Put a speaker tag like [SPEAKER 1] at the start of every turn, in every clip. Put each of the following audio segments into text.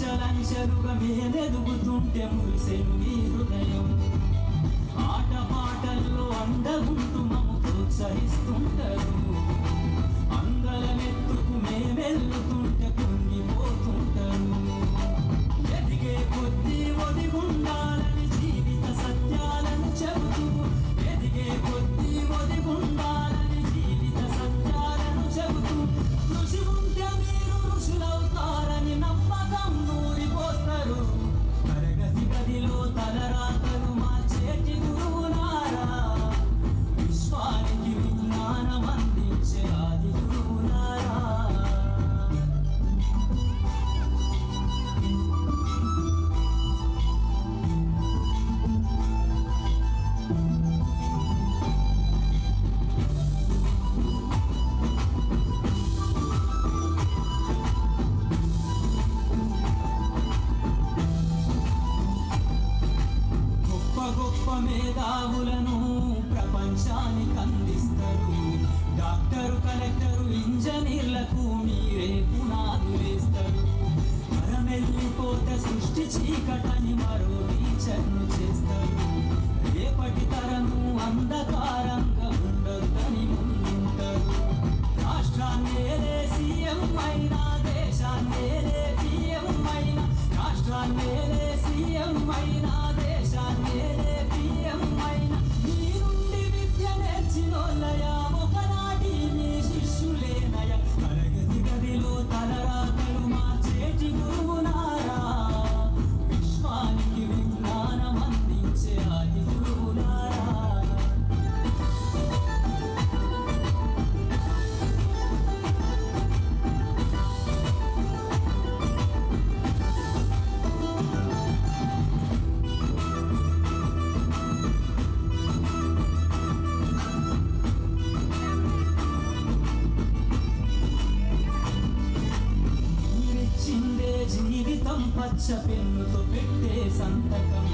[SPEAKER 1] అంచెలంచెలుగా మేమెదుగుతుంటే మురిసెను మీ హృదయం. ఆట పాటల్లో అందగుంటూ మమ్ము ప్రోత్సహిస్తుంటారు. అందలమెత్తుకు మేమెల్లుతుంటే పొంగిపోతుంటారు. ఎదిగే కొద్దీ ఒదిగుండాలని జీవిత సత్యాలను చెబుతూ, ఎదిగే కొద్దీ ఒదిగుండాలని జీవిత సత్యాలను చెబుతూ, కృషి ఉంటే మీరు ఋషులవుతారని నమ్మకం నూరిపోస్తారు. తరగతి గదిలో తలరాతలు మార్చేటి గురువులారా, విశ్వానికి విజ్ఞానం అందించే ఆది గురువులారా. గొప్ప మేధావులను ప్రపంచానికి అందిస్తారు. డాక్టరు, కలెక్టరు, ఇంజనీర్లకు మీరే పునాదులేస్తారు. మరమెల్లిపోతే సృష్టి చీకటని మరో టీచర్ను చేస్తారు. రేపటి తరము అంధకారంగా ఉండొద్దని ముందుంటారు. రాష్ట్రాన్నేలే సీఎం అయినా, దేశాన్నేలే పిఎం అయినా, రాష్ట్రాన్నేలే సీఎం అయినా, దేశాన్నేలే పిఎం అయినా, మీ నుండి విద్య నేర్చినోళ్ళయా ఒకనాటి మీ శిష్యులేనయా. తరగతి గదిలో తలరాతలు మార్చేటి గురువులారా, విశ్వానికి విజ్ఞానం అందించే ఆది గురువులారా. జీవితం పచ్చ పెన్నుతో పెట్టే సంతకం.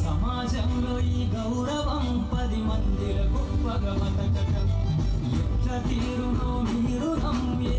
[SPEAKER 1] సమాజంలో ఈ గౌరవం 10 మందిల గొప్పగా బతకటం. ఎట్ల తీరునో మీరు నమ్మే